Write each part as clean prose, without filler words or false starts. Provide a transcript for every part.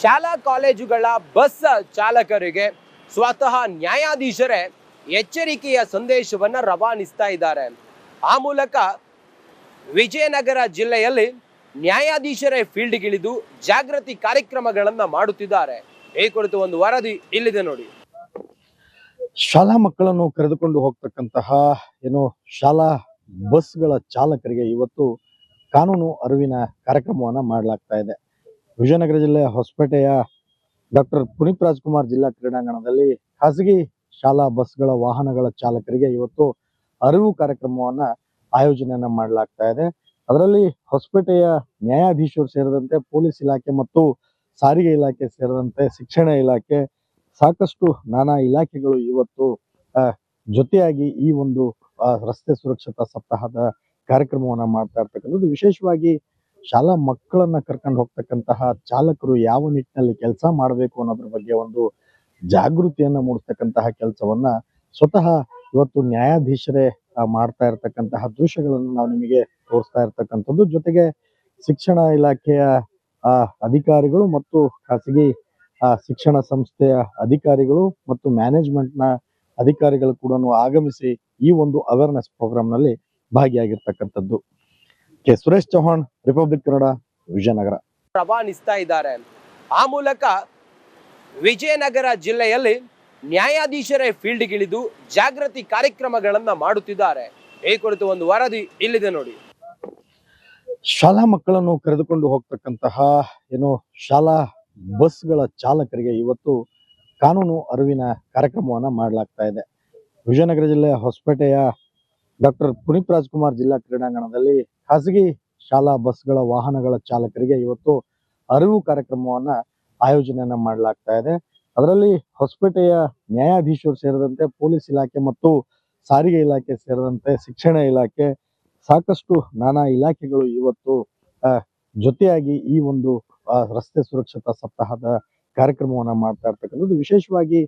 ಶಾಲಾ ಕಾಲೇಜುಗಳ ಬಸ್ ಚಾಲಕರಿಗೆ ಸ್ವತಃ ನ್ಯಾಯಾಧೀಶರೇ ಎಚ್ಚರಿಕೆಯ ಸಂದೇಶವನ್ನ ರವಾನಿಸ್ತಾ ಇದ್ದಾರೆ. ಆ ಮೂಲಕ ವಿಜಯನಗರ ಜಿಲ್ಲೆಯಲ್ಲಿ ನ್ಯಾಯಾಧೀಶರೇ ಫೀಲ್ಡ್ಗಿಳಿದು ಜಾಗೃತಿ ಕಾರ್ಯಕ್ರಮಗಳನ್ನ ಮಾಡುತ್ತಿದ್ದಾರೆ. ಈ ಕುರಿತು ಒಂದು ವರದಿ ಇಲ್ಲಿದೆ ನೋಡಿ. ಶಾಲಾ ಮಕ್ಕಳನ್ನು ಕರೆದುಕೊಂಡು ಹೋಗ್ತಕ್ಕಂತಹ ಶಾಲಾ ಬಸ್ಗಳ ಚಾಲಕರಿಗೆ ಇವತ್ತು ಕಾನೂನು ಅರಿವಿನ ಕಾರ್ಯಕ್ರಮವನ್ನ ಮಾಡಲಾಗ್ತಾ ಇದೆ. ವಿಜಯನಗರ ಜಿಲ್ಲೆಯ ಹೊಸಪೇಟೆಯ ಡಾಕ್ಟರ್ ಪುನೀತ್ ರಾಜ್ಕುಮಾರ್ ಜಿಲ್ಲಾ ಕ್ರೀಡಾಂಗಣದಲ್ಲಿ ಖಾಸಗಿ ಶಾಲಾ ಬಸ್ಗಳ ವಾಹನಗಳ ಚಾಲಕರಿಗೆ ಇವತ್ತು ಅರಿವು ಕಾರ್ಯಕ್ರಮವನ್ನ ಆಯೋಜನೆಯನ್ನ ಮಾಡಲಾಗ್ತಾ ಇದೆ. ಅದರಲ್ಲಿ ಹೊಸಪೇಟೆಯ ನ್ಯಾಯಾಧೀಶರು ಸೇರಿದಂತೆ ಪೊಲೀಸ್ ಇಲಾಖೆ ಮತ್ತು ಸಾರಿಗೆ ಇಲಾಖೆ ಸೇರಿದಂತೆ ಶಿಕ್ಷಣ ಇಲಾಖೆ ಸಾಕಷ್ಟು ನಾನಾ ಇಲಾಖೆಗಳು ಇವತ್ತು ಜೊತೆಯಾಗಿ ಈ ಒಂದು ರಸ್ತೆ ಸುರಕ್ಷತಾ ಸಪ್ತಾಹದ ಕಾರ್ಯಕ್ರಮವನ್ನ ಮಾಡ್ತಾ ಇರ್ತಕ್ಕಂಥದ್ದು. ವಿಶೇಷವಾಗಿ ಶಾಲಾ ಮಕ್ಕಳನ್ನ ಕರ್ಕೊಂಡು ಹೋಗ್ತಕ್ಕಂತಹ ಚಾಲಕರು ಯಾವ ನಿಟ್ಟಿನಲ್ಲಿ ಕೆಲಸ ಮಾಡಬೇಕು ಅನ್ನೋದ್ರ ಬಗ್ಗೆ ಒಂದು ಜಾಗೃತಿಯನ್ನ ಮೂಡಿಸ್ತಕ್ಕಂತಹ ಕೆಲಸವನ್ನ ಸ್ವತಃ ಇವತ್ತು ನ್ಯಾಯಾಧೀಶರೇ ಮಾಡ್ತಾ ಇರ್ತಕ್ಕಂತಹ ದೃಶ್ಯಗಳನ್ನು ನಾವು ನಿಮಗೆ ತೋರಿಸ್ತಾ ಇರ್ತಕ್ಕಂಥದ್ದು. ಜೊತೆಗೆ ಶಿಕ್ಷಣ ಇಲಾಖೆಯ ಅಧಿಕಾರಿಗಳು ಮತ್ತು ಖಾಸಗಿ ಶಿಕ್ಷಣ ಸಂಸ್ಥೆಯ ಅಧಿಕಾರಿಗಳು ಮತ್ತು ಮ್ಯಾನೇಜ್ಮೆಂಟ್ ನ ಅಧಿಕಾರಿಗಳು ಕೂಡ ಆಗಮಿಸಿ ಈ ಒಂದು ಅವೇರ್ನೆಸ್ ಪ್ರೋಗ್ರಾಮ್ ನಲ್ಲಿ ಭಾಗಿಯಾಗಿರ್ತಕ್ಕಂಥದ್ದು. ಕೆ ಸುರೇಶ್ ಚೌಹಾಣ್, ರಿಪಬ್ಲಿಕ್ ಕನ್ನಡ, ವಿಜಯನಗರ ರವಾನಿಸ್ತಾ ಇದ್ದಾರೆ. ಆ ಮೂಲಕ ವಿಜಯನಗರ ಜಿಲ್ಲೆಯಲ್ಲಿ ನ್ಯಾಯಾಧೀಶರೇ ಫೀಲ್ಡ್ಗಿಳಿದು ಜಾಗೃತಿ ಕಾರ್ಯಕ್ರಮಗಳನ್ನ ಮಾಡುತ್ತಿದ್ದಾರೆ. ಈ ಕುರಿತು ಒಂದು ವರದಿ ಇಲ್ಲಿದೆ ನೋಡಿ. ಶಾಲಾ ಮಕ್ಕಳನ್ನು ಕರೆದುಕೊಂಡು ಹೋಗ್ತಕ್ಕಂತಹ ಶಾಲಾ ಬಸ್ಗಳ ಚಾಲಕರಿಗೆ ಇವತ್ತು ಕಾನೂನು ಅರಿವಿನ ಕಾರ್ಯಕ್ರಮವನ್ನ ಮಾಡಲಾಗ್ತಾ ಇದೆ. ವಿಜಯನಗರ ಜಿಲ್ಲೆಯ ಹೊಸಪೇಟೆಯ ಡಾಕ್ಟರ್ ಪುನೀತ್ ರಾಜ್ಕುಮಾರ್ ಜಿಲ್ಲಾ ಕ್ರೀಡಾಂಗಣದಲ್ಲಿ ಖಾಸಗಿ ಶಾಲಾ ಬಸ್ಗಳ ವಾಹನಗಳ ಚಾಲಕರಿಗೆ ಇವತ್ತು ಅರಿವು ಕಾರ್ಯಕ್ರಮವನ್ನ ಆಯೋಜನೆಯನ್ನ ಮಾಡಲಾಗ್ತಾ ಇದೆ. ಅದರಲ್ಲಿ ಹೊಸಪೇಟೆಯ ನ್ಯಾಯಾಧೀಶರು ಸೇರಿದಂತೆ ಪೊಲೀಸ್ ಇಲಾಖೆ ಮತ್ತು ಸಾರಿಗೆ ಇಲಾಖೆ ಸೇರಿದಂತೆ ಶಿಕ್ಷಣ ಇಲಾಖೆ ಸಾಕಷ್ಟು ನಾನಾ ಇಲಾಖೆಗಳು ಇವತ್ತು ಜೊತೆಯಾಗಿ ಈ ಒಂದು ರಸ್ತೆ ಸುರಕ್ಷತಾ ಸಪ್ತಾಹದ ಕಾರ್ಯಕ್ರಮವನ್ನ ಮಾಡ್ತಾ ಇರ್ತಕ್ಕಂಥದ್ದು. ವಿಶೇಷವಾಗಿ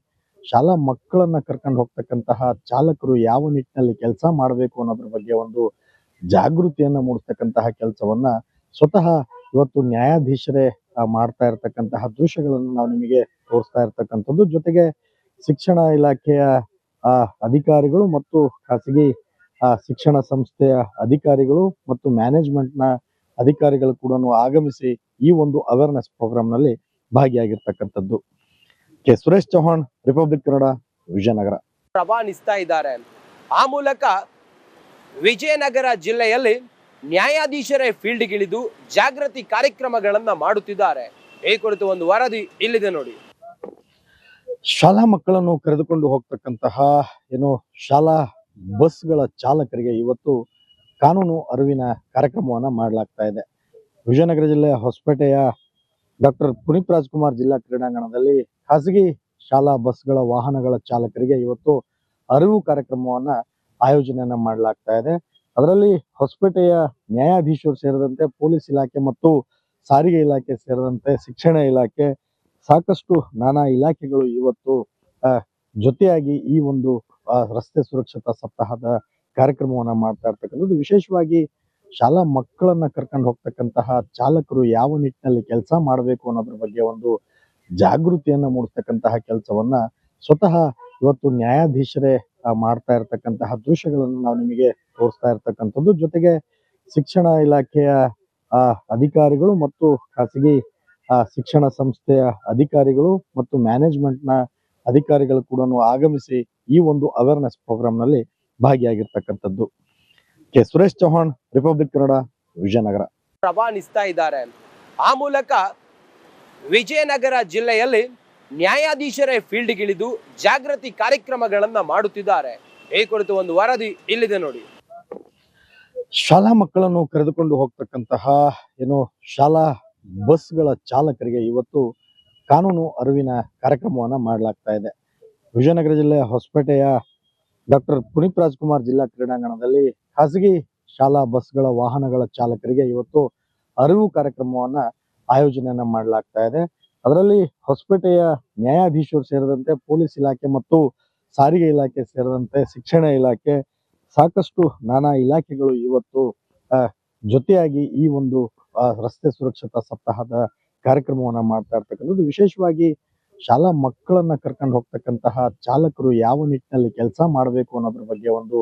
ಶಾಲಾ ಮಕ್ಕಳನ್ನ ಕರ್ಕೊಂಡು ಹೋಗ್ತಕ್ಕಂತಹ ಚಾಲಕರು ಯಾವ ನಿಟ್ಟಿನಲ್ಲಿ ಕೆಲಸ ಮಾಡಬೇಕು ಅನ್ನೋದ್ರ ಬಗ್ಗೆ ಒಂದು ಜಾಗೃತಿಯನ್ನ ಮೂಡಿಸ್ತಕ್ಕಂತಹ ಕೆಲಸವನ್ನ ಸ್ವತಃ ಇವತ್ತು ನ್ಯಾಯಾಧೀಶರೇ ಮಾಡ್ತಾ ಇರ್ತಕ್ಕಂತಹ ದೃಶ್ಯಗಳನ್ನು ನಾವು ನಿಮಗೆ ತೋರಿಸ್ತಾ ಇರ್ತಕ್ಕಂಥದ್ದು. ಜೊತೆಗೆ ಶಿಕ್ಷಣ ಇಲಾಖೆಯ ಅಧಿಕಾರಿಗಳು ಮತ್ತು ಖಾಸಗಿ ಶಿಕ್ಷಣ ಸಂಸ್ಥೆಯ ಅಧಿಕಾರಿಗಳು ಮತ್ತು ಮ್ಯಾನೇಜ್ಮೆಂಟ್ ನ ಅಧಿಕಾರಿಗಳು ಕೂಡ ಆಗಮಿಸಿ ಈ ಒಂದು ಅವೇರ್ನೆಸ್ ಪ್ರೋಗ್ರಾಮ್ ನಲ್ಲಿ ಭಾಗಿಯಾಗಿರ್ತಕ್ಕಂಥದ್ದು. ಕೆ ಸುರೇಶ್ ಚೌಹಾಣ್, ರಿಪಬ್ಲಿಕ್ ಕನ್ನಡ, ವಿಜಯನಗರ ರವಾನಿಸ್ತಾ ಇದ್ದಾರೆ. ಆ ಮೂಲಕ ವಿಜಯನಗರ ಜಿಲ್ಲೆಯಲ್ಲಿ ನ್ಯಾಯಾಧೀಶರೇ ಫೀಲ್ಡ್ಗಿಳಿದು ಜಾಗೃತಿ ಕಾರ್ಯಕ್ರಮಗಳನ್ನ ಮಾಡುತ್ತಿದ್ದಾರೆ. ಈ ಕುರಿತು ಒಂದು ವರದಿ ಇಲ್ಲಿದೆ ನೋಡಿ. ಶಾಲಾ ಮಕ್ಕಳನ್ನು ಕರೆದುಕೊಂಡು ಹೋಗ್ತಕ್ಕಂತಹ ಶಾಲಾ ಬಸ್ಗಳ ಚಾಲಕರಿಗೆ ಇವತ್ತು ಕಾನೂನು ಅರಿವಿನ ಕಾರ್ಯಕ್ರಮವನ್ನ ಮಾಡಲಾಗ್ತಾ ಇದೆ. ವಿಜಯನಗರ ಜಿಲ್ಲೆಯ ಹೊಸಪೇಟೆಯ ಡಾಕ್ಟರ್ ಪುನೀತ್ ರಾಜ್ಕುಮಾರ್ ಜಿಲ್ಲಾ ಕ್ರೀಡಾಂಗಣದಲ್ಲಿ ಖಾಸಗಿ ಶಾಲಾ ಬಸ್ಗಳ ವಾಹನಗಳ ಚಾಲಕರಿಗೆ ಇವತ್ತು ಅರಿವು ಕಾರ್ಯಕ್ರಮವನ್ನ ಆಯೋಜನೆಯನ್ನ ಮಾಡಲಾಗ್ತಾ ಇದೆ. ಅದರಲ್ಲಿ ಹೊಸಪೇಟೆಯ ನ್ಯಾಯಾಧೀಶರು ಸೇರಿದಂತೆ ಪೊಲೀಸ್ ಇಲಾಖೆ ಮತ್ತು ಸಾರಿಗೆ ಇಲಾಖೆ ಸೇರಿದಂತೆ ಶಿಕ್ಷಣ ಇಲಾಖೆ ಸಾಕಷ್ಟು ನಾನಾ ಇಲಾಖೆಗಳು ಇವತ್ತು ಜೊತೆಯಾಗಿ ಈ ಒಂದು ರಸ್ತೆ ಸುರಕ್ಷತಾ ಸಪ್ತಾಹದ ಕಾರ್ಯಕ್ರಮವನ್ನ ಮಾಡ್ತಾ ಇರ್ತಕ್ಕಂಥದ್ದು. ವಿಶೇಷವಾಗಿ ಶಾಲಾ ಮಕ್ಕಳನ್ನ ಕರ್ಕೊಂಡು ಹೋಗ್ತಕ್ಕಂತಹ ಚಾಲಕರು ಯಾವ ನಿಟ್ಟಿನಲ್ಲಿ ಕೆಲಸ ಮಾಡಬೇಕು ಅನ್ನೋದ್ರ ಬಗ್ಗೆ ಒಂದು ಜಾಗೃತಿಯನ್ನ ಮೂಡಿಸ್ತಕ್ಕಂತಹ ಕೆಲಸವನ್ನ ಸ್ವತಃ ಇವತ್ತು ನ್ಯಾಯಾಧೀಶರೇ ಮಾಡ್ತಾ ಇರ್ತಕ್ಕಂತಹ ದೃಶ್ಯಗಳನ್ನು ನಾವು ನಿಮಗೆ ತೋರಿಸ್ತಾ ಇರ್ತಕ್ಕಂಥದ್ದು. ಜೊತೆಗೆ ಶಿಕ್ಷಣ ಇಲಾಖೆಯ ಅಧಿಕಾರಿಗಳು ಮತ್ತು ಖಾಸಗಿ ಶಿಕ್ಷಣ ಸಂಸ್ಥೆಯ ಅಧಿಕಾರಿಗಳು ಮತ್ತು ಮ್ಯಾನೇಜ್ಮೆಂಟ್ ನ ಅಧಿಕಾರಿಗಳು ಕೂಡ ಆಗಮಿಸಿ ಈ ಒಂದು ಅವೇರ್ನೆಸ್ ಪ್ರೋಗ್ರಾಮ್ ನಲ್ಲಿ ಭಾಗಿಯಾಗಿರ್ತಕ್ಕಂಥದ್ದು. ಕೆ ಸುರೇಶ್ ಚೌಹಾಣ್, ರಿಪಬ್ಲಿಕ್ ಕನ್ನಡ, ವಿಜಯನಗರ ರವಾನಿಸ್ತಾ ಇದ್ದಾರೆ. ಆ ಮೂಲಕ ವಿಜಯನಗರ ಜಿಲ್ಲೆಯಲ್ಲಿ ನ್ಯಾಯಾಧೀಶರೇ ಫೀಲ್ಡ್ಗಿಳಿದು ಜಾಗೃತಿ ಕಾರ್ಯಕ್ರಮಗಳನ್ನ ಮಾಡುತ್ತಿದ್ದಾರೆ. ಈ ಕುರಿತು ಒಂದು ವರದಿ ಇಲ್ಲಿದೆ ನೋಡಿ. ಶಾಲಾ ಮಕ್ಕಳನ್ನು ಕರೆದುಕೊಂಡು ಹೋಗ್ತಕ್ಕಂತಹ ಶಾಲಾ ಬಸ್ಗಳ ಚಾಲಕರಿಗೆ ಇವತ್ತು ಕಾನೂನು ಅರಿವಿನ ಕಾರ್ಯಕ್ರಮವನ್ನ ಮಾಡಲಾಗ್ತಾ ಇದೆ. ವಿಜಯನಗರ ಜಿಲ್ಲೆಯ ಹೊಸಪೇಟೆಯ ಡಾಕ್ಟರ್ ಪುನೀತ್ ರಾಜ್ಕುಮಾರ್ ಜಿಲ್ಲಾ ಕ್ರೀಡಾಂಗಣದಲ್ಲಿ ಖಾಸಗಿ ಶಾಲಾ ಬಸ್ಗಳ ವಾಹನಗಳ ಚಾಲಕರಿಗೆ ಇವತ್ತು ಅರಿವು ಕಾರ್ಯಕ್ರಮವನ್ನ ಆಯೋಜನೆಯನ್ನ ಮಾಡಲಾಗ್ತಾ ಇದೆ. ಅದರಲ್ಲಿ ಹೊಸಪೇಟೆಯ ನ್ಯಾಯಾಧೀಶರು ಸೇರಿದಂತೆ ಪೊಲೀಸ್ ಇಲಾಖೆ ಮತ್ತು ಸಾರಿಗೆ ಇಲಾಖೆ ಸೇರಿದಂತೆ ಶಿಕ್ಷಣ ಇಲಾಖೆ ಸಾಕಷ್ಟು ನಾನಾ ಇಲಾಖೆಗಳು ಇವತ್ತು ಜೊತೆಯಾಗಿ ಈ ಒಂದು ರಸ್ತೆ ಸುರಕ್ಷತಾ ಸಪ್ತಾಹದ ಕಾರ್ಯಕ್ರಮವನ್ನ ಮಾಡ್ತಾ ಇರ್ತಕ್ಕಂಥದ್ದು. ವಿಶೇಷವಾಗಿ ಶಾಲಾ ಮಕ್ಕಳನ್ನ ಕರ್ಕೊಂಡು ಹೋಗ್ತಕ್ಕಂತಹ ಚಾಲಕರು ಯಾವ ನಿಟ್ಟಿನಲ್ಲಿ ಕೆಲಸ ಮಾಡಬೇಕು ಅನ್ನೋದ್ರ ಬಗ್ಗೆ ಒಂದು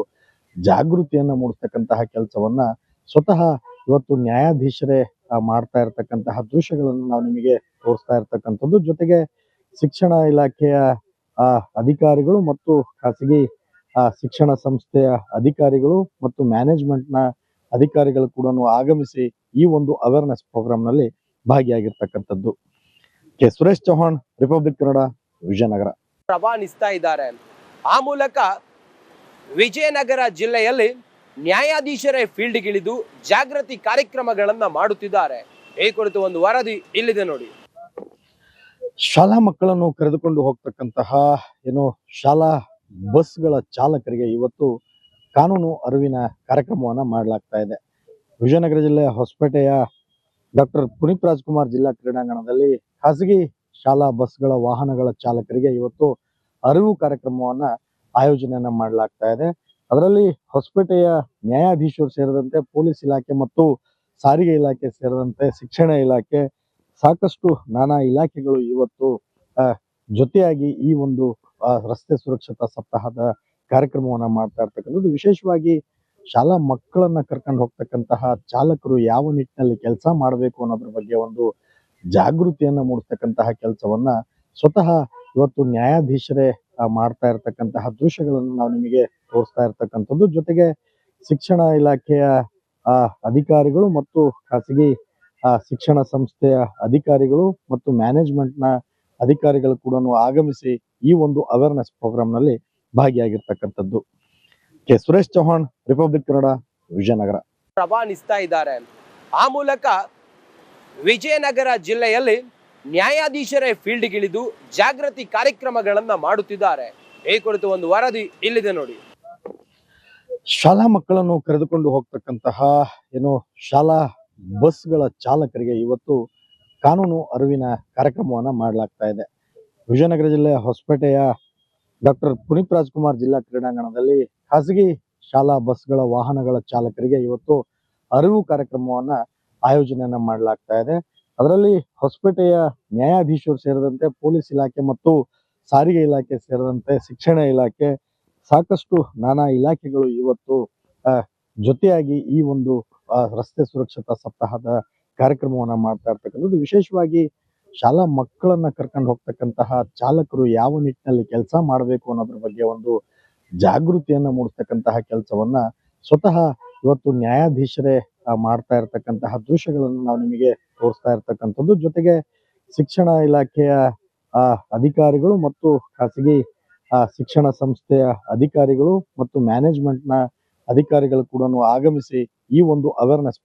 ಜಾಗೃತಿಯನ್ನ ಮೂಡಿಸ್ತಕ್ಕಂತಹ ಕೆಲಸವನ್ನ ಸ್ವತಃ ಇವತ್ತು ನ್ಯಾಯಾಧೀಶರೇ ಮಾಡ್ತಾ ಇರ್ತಕ್ಕಂತಹ ದೃಶ್ಯಗಳನ್ನು ನಾವು ನಿಮಗೆ ತೋರಿಸ್ತಾ ಇರ್ತಕ್ಕಂಥದ್ದು. ಜೊತೆಗೆ ಶಿಕ್ಷಣ ಇಲಾಖೆಯ ಅಧಿಕಾರಿಗಳು ಮತ್ತು ಖಾಸಗಿ ಶಿಕ್ಷಣ ಸಂಸ್ಥೆಯ ಅಧಿಕಾರಿಗಳು ಮತ್ತು ಮ್ಯಾನೇಜ್ಮೆಂಟ್ನ ಅಧಿಕಾರಿಗಳು ಕೂಡ ಆಗಮಿಸಿ ಈ ಒಂದು ಅವೇರ್ನೆಸ್ ಪ್ರೋಗ್ರಾಮ್ ನಲ್ಲಿ ಭಾಗಿಯಾಗಿರ್ತಕ್ಕಂಥದ್ದು. K Suresh Chauhan, Republic Kannada, Vijayanagara. ರವಾನಿಸ್ತಾ ಇದ್ದಾರೆ. ಆ ಮೂಲಕ ವಿಜಯನಗರ ಜಿಲ್ಲೆಯಲ್ಲಿ ನ್ಯಾಯಾಧೀಶರೇ ಫೀಲ್ಡ್ಗಿಳಿದು ಜಾಗೃತಿ ಕಾರ್ಯಕ್ರಮಗಳನ್ನ ಮಾಡುತ್ತಿದ್ದಾರೆ. ಈ ಕುರಿತು ಒಂದು ವರದಿ ಇಲ್ಲಿದೆ ನೋಡಿ. ಶಾಲಾ ಮಕ್ಕಳನ್ನು ಕರೆದುಕೊಂಡು ಹೋಗ್ತಕ್ಕಂತಹ ಶಾಲಾ ಬಸ್ಗಳ ಚಾಲಕರಿಗೆ ಇವತ್ತು ಕಾನೂನು ಅರಿವಿನ ಕಾರ್ಯಕ್ರಮವನ್ನ ಮಾಡಲಾಗ್ತಾ ಇದೆ. ವಿಜಯನಗರ ಜಿಲ್ಲೆಯ ಹೊಸಪೇಟೆಯ ಡಾಕ್ಟರ್ ಪುನೀತ್ ರಾಜ್ಕುಮಾರ್ ಜಿಲ್ಲಾ ಕ್ರೀಡಾಂಗಣದಲ್ಲಿ ಖಾಸಗಿ ಶಾಲಾ ಬಸ್ಗಳ ವಾಹನಗಳ ಚಾಲಕರಿಗೆ ಇವತ್ತು ಅರಿವು ಕಾರ್ಯಕ್ರಮವನ್ನ ಆಯೋಜನೆಯನ್ನ ಮಾಡಲಾಗ್ತಾ ಇದೆ. ಅದರಲ್ಲಿ ಹೊಸಪೇಟೆಯ ನ್ಯಾಯಾಧೀಶರು ಸೇರಿದಂತೆ ಪೊಲೀಸ್ ಇಲಾಖೆ ಮತ್ತು ಸಾರಿಗೆ ಇಲಾಖೆ ಸೇರಿದಂತೆ ಶಿಕ್ಷಣ ಇಲಾಖೆ, ಸಾಕಷ್ಟು ನಾನಾ ಇಲಾಖೆಗಳು ಇವತ್ತು ಜೊತೆಯಾಗಿ ಈ ಒಂದು ರಸ್ತೆ ಸುರಕ್ಷತಾ ಸಪ್ತಾಹದ ಕಾರ್ಯಕ್ರಮವನ್ನ ಮಾಡ್ತಾ ಇರ್ತಕ್ಕಂಥದ್ದು. ವಿಶೇಷವಾಗಿ ಶಾಲಾ ಮಕ್ಕಳನ್ನ ಕರ್ಕೊಂಡು ಹೋಗ್ತಕ್ಕಂತಹ ಚಾಲಕರು ಯಾವ ನಿಟ್ಟಿನಲ್ಲಿ ಕೆಲಸ ಮಾಡಬೇಕು ಅನ್ನೋದ್ರ ಬಗ್ಗೆ ಒಂದು ಜಾಗೃತಿಯನ್ನ ಮೂಡಿಸ್ತಕ್ಕಂತಹ ಕೆಲಸವನ್ನ ಸ್ವತಃ ಇವತ್ತು ನ್ಯಾಯಾಧೀಶರೇ ಮಾಡ್ತಾ ಇರ್ತಕ್ಕಂತಹ ದೃಶ್ಯಗಳನ್ನು ನಾವು ನಿಮಗೆ ತೋರಿಸ್ತಾ ಇರ್ತಕ್ಕಂಥದ್ದು. ಜೊತೆಗೆ ಶಿಕ್ಷಣ ಇಲಾಖೆಯ ಅಧಿಕಾರಿಗಳು ಮತ್ತು ಖಾಸಗಿ ಶಿಕ್ಷಣ ಸಂಸ್ಥೆಯ ಅಧಿಕಾರಿಗಳು ಮತ್ತು ಮ್ಯಾನೇಜ್ಮೆಂಟ್ನ ಅಧಿಕಾರಿಗಳು ಕೂಡ ಆಗಮಿಸಿ ಈ ಒಂದು ಅವೇರ್ನೆಸ್ ಪ್ರೋಗ್ರಾಮ್ ನಲ್ಲಿ ಭಾಗಿಯಾಗಿರ್ತಕ್ಕಂಥದ್ದು. K Suresh Chauhan, Republic Kannada, Vijayanagara. ರವಾನಿಸ್ತಾ ಇದ್ದಾರೆ. ಆ ಮೂಲಕ ವಿಜಯನಗರ ಜಿಲ್ಲೆಯಲ್ಲಿ ನ್ಯಾಯಾಧೀಶರೇ ಫೀಲ್ಡ್ಗಿಳಿದು ಜಾಗೃತಿ ಕಾರ್ಯಕ್ರಮಗಳನ್ನ ಮಾಡುತ್ತಿದ್ದಾರೆ. ಈ ಕುರಿತು ಒಂದು ವರದಿ ಇಲ್ಲಿದೆ ನೋಡಿ. ಶಾಲಾ ಮಕ್ಕಳನ್ನು ಕರೆದುಕೊಂಡು ಹೋಗ್ತಕ್ಕಂತಹ ಶಾಲಾ ಬಸ್ಗಳ ಚಾಲಕರಿಗೆ ಇವತ್ತು ಕಾನೂನು ಅರಿವಿನ ಕಾರ್ಯಕ್ರಮವನ್ನ ಮಾಡಲಾಗ್ತಾ ಇದೆ. ವಿಜಯನಗರ ಜಿಲ್ಲೆಯ ಹೊಸಪೇಟೆಯ ಡಾಕ್ಟರ್ ಪುನೀತ್ ರಾಜ್ಕುಮಾರ್ ಜಿಲ್ಲಾ ಕ್ರೀಡಾಂಗಣದಲ್ಲಿ ಖಾಸಗಿ ಶಾಲಾ ಬಸ್ಗಳ ವಾಹನಗಳ ಚಾಲಕರಿಗೆ ಇವತ್ತು ಅರಿವು ಕಾರ್ಯಕ್ರಮವನ್ನ ಆಯೋಜನೆಯನ್ನ ಮಾಡಲಾಗ್ತಾ ಇದೆ. ಅದರಲ್ಲಿ ಹೊಸಪೇಟೆಯ ನ್ಯಾಯಾಧೀಶರು ಸೇರಿದಂತೆ ಪೊಲೀಸ್ ಇಲಾಖೆ ಮತ್ತು ಸಾರಿಗೆ ಇಲಾಖೆ ಸೇರಿದಂತೆ ಶಿಕ್ಷಣ ಇಲಾಖೆ, ಸಾಕಷ್ಟು ನಾನಾ ಇಲಾಖೆಗಳು ಇವತ್ತು ಜೊತೆಯಾಗಿ ಈ ಒಂದು ರಸ್ತೆ ಸುರಕ್ಷತಾ ಸಪ್ತಾಹದ ಕಾರ್ಯಕ್ರಮವನ್ನ ಮಾಡ್ತಾ ಇರ್ತಕ್ಕಂಥದ್ದು. ವಿಶೇಷವಾಗಿ ಶಾಲಾ ಮಕ್ಕಳನ್ನ ಕರ್ಕೊಂಡು ಹೋಗ್ತಕ್ಕಂತಹ ಚಾಲಕರು ಯಾವ ನಿಟ್ಟಿನಲ್ಲಿ ಕೆಲಸ ಮಾಡಬೇಕು ಅನ್ನೋದ್ರ ಬಗ್ಗೆ ಒಂದು ಜಾಗೃತಿಯನ್ನ ಮೂಡಿಸ್ತಕ್ಕಂತಹ ಕೆಲಸವನ್ನ ಸ್ವತಃ ಇವತ್ತು ನ್ಯಾಯಾಧೀಶರೇ ಮಾಡ್ತಾ ಇರ್ತಕ್ಕಂತಹ ದೃಶ್ಯಗಳನ್ನು ನಾವು ನಿಮಗೆ ತೋರಿಸ್ತಾ ಇರ್ತಕ್ಕಂಥದ್ದು. ಜೊತೆಗೆ ಶಿಕ್ಷಣ ಇಲಾಖೆಯ ಅಧಿಕಾರಿಗಳು ಮತ್ತು ಖಾಸಗಿ ಶಿಕ್ಷಣ ಸಂಸ್ಥೆಯ ಅಧಿಕಾರಿಗಳು ಮತ್ತು ಮ್ಯಾನೇಜ್ಮೆಂಟ್ನ ಅಧಿಕಾರಿಗಳು ಕೂಡ ಆಗಮಿಸಿ ಈ ಒಂದು ಅವೇರ್ನೆಸ್